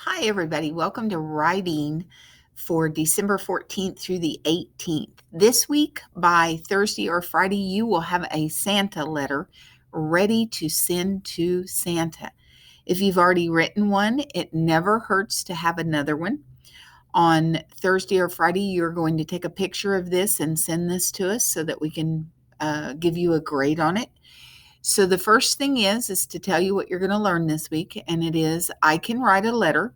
Hi, everybody. Welcome to writing for December 14th through the 18th. This week, by Thursday or Friday, you will have a Santa letter ready to send to Santa. If you've already written one, it never hurts to have another one. On Thursday or Friday, you're going to take a picture of this and send this to us so that we can give you a grade on it. So the first thing is to tell you what you're going to learn this week, and it is I can write a letter.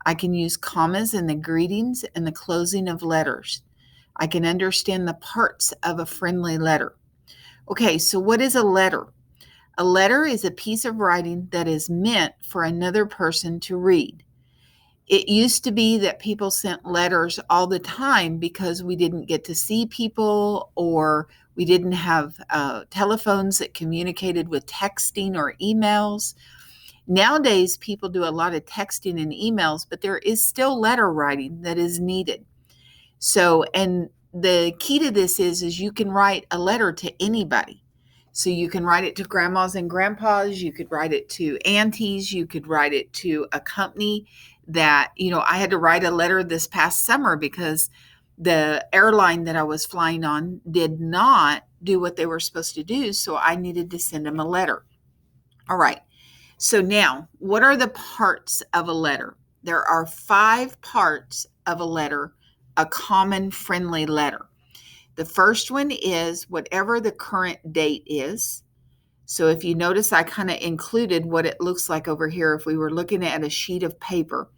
I can use commas in the greetings and the closing of letters. I can understand the parts of a friendly letter. Okay, so what is a letter? A letter is a piece of writing that is meant for another person to read. It used to be that people sent letters all the time because we didn't get to see people, or we didn't have telephones that communicated with texting or emails. Nowadays, people do a lot of texting and emails, but there is still letter writing that is needed. So, and the key to this is you can write a letter to anybody. So you can write it to grandmas and grandpas, you could write it to aunties, you could write it to a company that, I had to write a letter this past summer because the airline that I was flying on did not do what they were supposed to do. So I needed to send them a letter. All right. So now, what are the parts of a letter? There are 5 parts of a letter, a common friendly letter. The first one is whatever the current date is. So if you notice, I kind of included what it looks like over here if we were looking at a sheet of paper.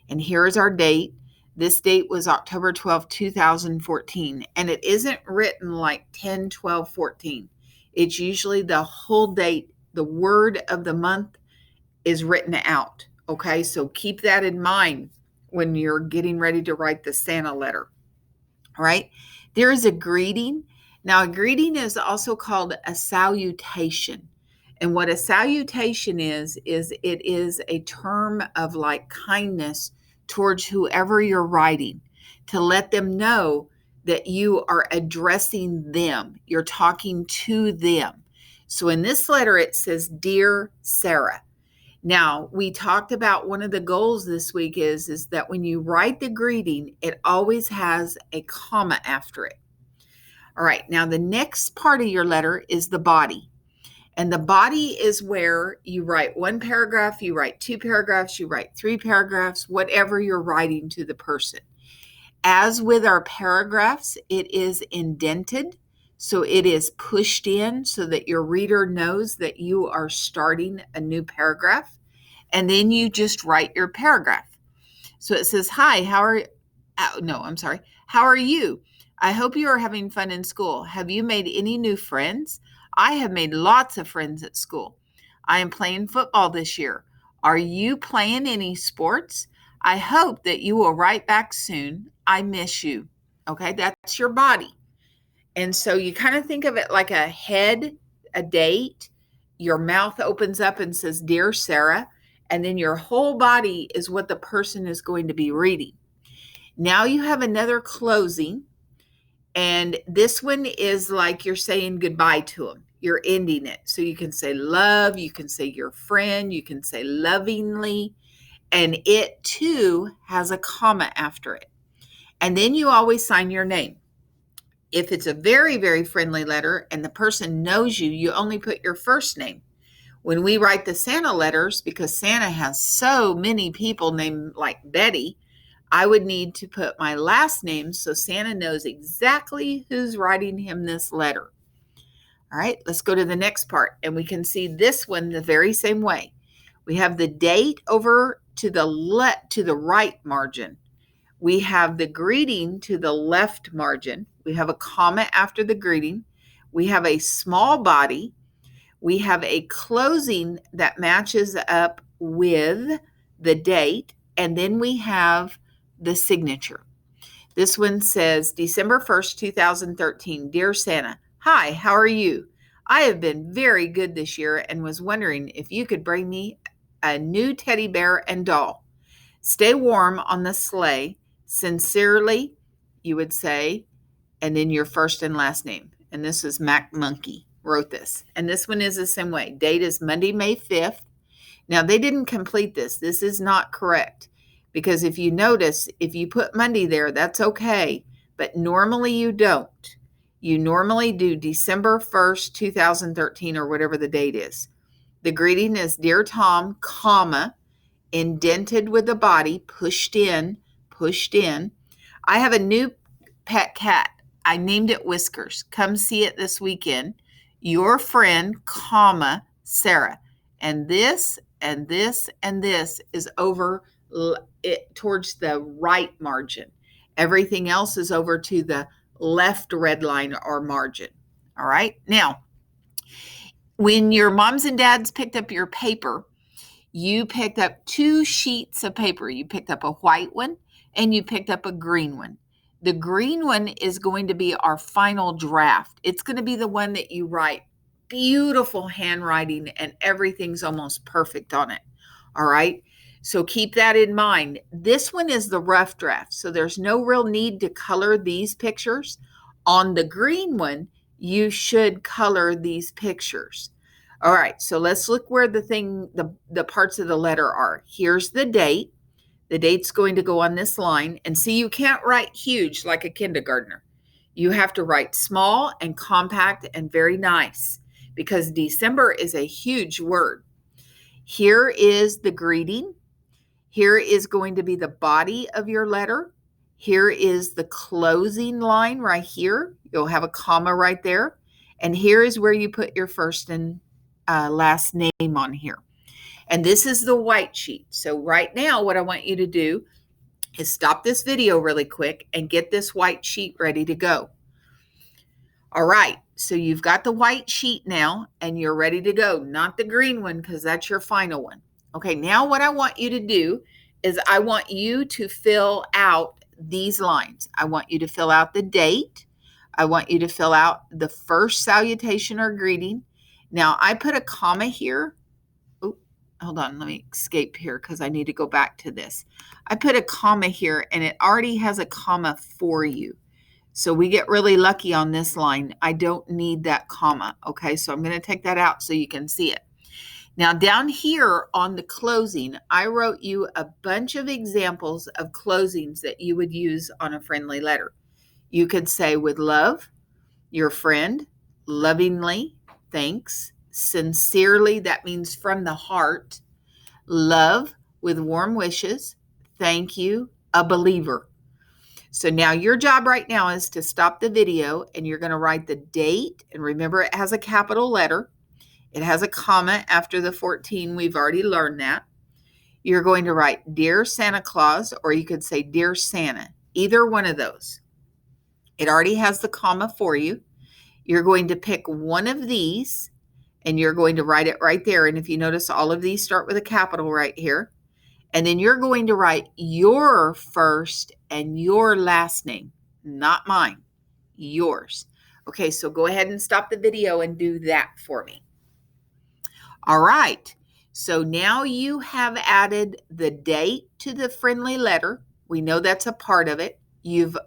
And here is our date. This date was October 12, 2014. And it isn't written like 10, 12, 14. It's usually the whole date. The word of the month is written out. Okay, so keep that in mind when you're getting ready to write the Santa letter. All right, there is a greeting. Now, a greeting is also called a salutation. And what a salutation is it is a term of like kindness towards whoever you're writing, to let them know that you are addressing them. You're talking to them. So in this letter, it says, "Dear Sarah." Now, we talked about one of the goals this week is that when you write the greeting, it always has a comma after it. All right, now the next part of your letter is the body. And the body is where you write 1 paragraph, you write 2 paragraphs, you write 3 paragraphs, whatever you're writing to the person. As with our paragraphs, it is indented. So it is pushed in so that your reader knows that you are starting a new paragraph. And then you just write your paragraph. So it says, "Hi, how are you? I hope you are having fun in school. Have you made any new friends? I have made lots of friends at school. I am playing football this year. Are you playing any sports? I hope that you will write back soon. I miss you." Okay, that's your body. And so you kind of think of it like a head, a date. Your mouth opens up and says, "Dear Sarah," and then your whole body is what the person is going to be reading. Now you have another closing, and this one is like you're saying goodbye to them. You're ending it. So you can say love, you can say your friend, you can say lovingly, and it too has a comma after it. And then you always sign your name. If it's a very, very friendly letter and the person knows you, you only put your first name. When we write the Santa letters, because Santa has so many people named like Betty, I would need to put my last name so Santa knows exactly who's writing him this letter. All right, let's go to the next part, and we can see this one the very same way. We have the date over to the right margin. We have the greeting to the left margin. We have a comma after the greeting. We have a small body. We have a closing that matches up with the date. And then we have the signature. This one says, "December 1st, 2013. Dear Santa, hi, how are you? I have been very good this year and was wondering if you could bring me a new teddy bear and doll. Stay warm on the sleigh. Sincerely," you would say, and then your first and last name. And this is Mac Monkey wrote this. And this one is the same way. Date is Monday, May 5th. Now, they didn't complete this. This is not correct. Because if you notice, if you put Monday there, that's okay. But normally you don't. You normally do December 1st, 2013, or whatever the date is. The greeting is Dear Tom, comma, indented with the body, pushed in, pushed in. I have a new pet cat. I named it Whiskers. Come see it this weekend. Your friend, comma, Sarah. And this and this and this is over it towards the right margin. Everything else is over to the left red line or margin. All right. Now, when your moms and dads picked up your paper, you picked up 2 sheets of paper. You picked up a white one and you picked up a green one. The green one is going to be our final draft. It's going to be the one that you write beautiful handwriting and everything's almost perfect on it. All right. So keep that in mind. This one is the rough draft. So there's no real need to color these pictures. On the green one, you should color these pictures. All right, so let's look where the parts of the letter are. Here's the date. The date's going to go on this line. And see, you can't write huge like a kindergartner. You have to write small and compact and very nice because December is a huge word. Here is the greeting. Here is going to be the body of your letter. Here is the closing line right here. You'll have a comma right there. And here is where you put your first and last name on here. And this is the white sheet. So right now, what I want you to do is stop this video really quick and get this white sheet ready to go. All right, so you've got the white sheet now and you're ready to go, not the green one because that's your final one. Okay, now what I want you to do is I want you to fill out these lines. I want you to fill out the date. I want you to fill out the first salutation or greeting. Now, I put a comma here. Oh, hold on. Let me escape here because I need to go back to this. I put a comma here, and it already has a comma for you. So we get really lucky on this line. I don't need that comma. Okay, so I'm going to take that out so you can see it. Now, down here on the closing, I wrote you a bunch of examples of closings that you would use on a friendly letter. You could say, with love, your friend, lovingly, thanks, sincerely, that means from the heart, love, with warm wishes, thank you, a believer. So now your job right now is to stop the video and you're going to write the date. And remember, it has a capital letter. It has a comma after the 14. We've already learned that. You're going to write Dear Santa Claus, or you could say Dear Santa, either one of those. It already has the comma for you. You're going to pick one of these and you're going to write it right there. And if you notice, all of these start with a capital right here. And then you're going to write your first and your last name, not mine, yours. Okay, so go ahead and stop the video and do that for me. All right, so now you have added the date to the friendly letter. We know that's a part of it. You've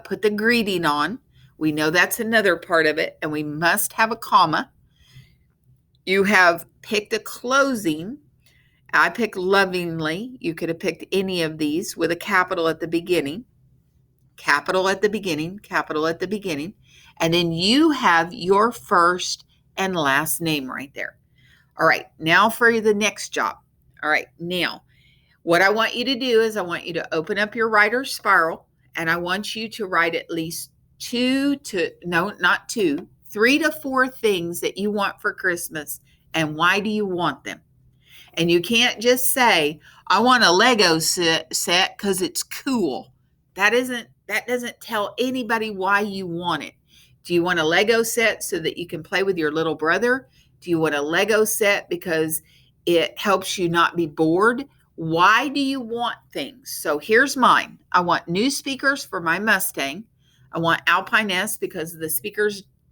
put the greeting on. We know that's another part of it, and we must have a comma. You have picked a closing. I picked lovingly. You could have picked any of these with a capital at the beginning. Capital at the beginning, capital at the beginning. And then you have your first and last name right there. All right, now for the next job. All right, now what I want you to do is I want you to open up your writer's spiral and I want you to write at least 3 to 4 things that you want for Christmas and why do you want them. And you can't just say, I want a Lego set because it's cool. That doesn't tell anybody why you want it. Do you want a Lego set so that you can play with your little brother? Do you want a Lego set because it helps you not be bored? Why do you want things? So here's mine. I want new speakers for my Mustang. I want Alpine S because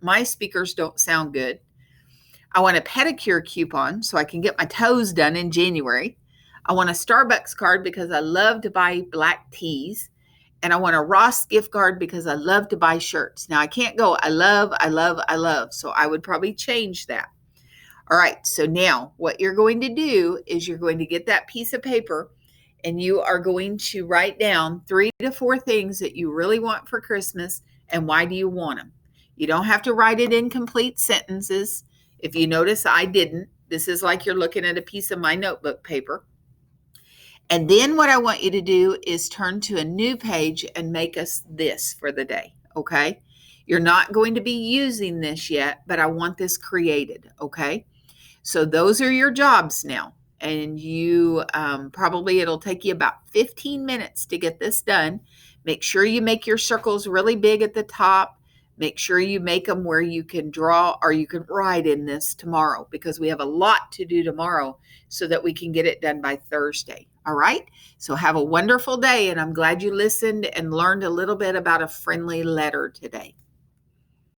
my speakers don't sound good. I want a pedicure coupon so I can get my toes done in January. I want a Starbucks card because I love to buy black teas. And I want a Ross gift card because I love to buy shirts. Now I can't go, I love. So I would probably change that. All right, so now what you're going to do is you're going to get that piece of paper and you are going to write down 3 to 4 things that you really want for Christmas and why do you want them. You don't have to write it in complete sentences. If you notice, I didn't. This is like you're looking at a piece of my notebook paper. And then what I want you to do is turn to a new page and make us this for the day, okay? You're not going to be using this yet, but I want this created, okay? So those are your jobs now. And you probably it'll take you about 15 minutes to get this done. Make sure you make your circles really big at the top. Make sure you make them where you can draw or you can write in this tomorrow, because we have a lot to do tomorrow so that we can get it done by Thursday. All right. So have a wonderful day. And I'm glad you listened and learned a little bit about a friendly letter today.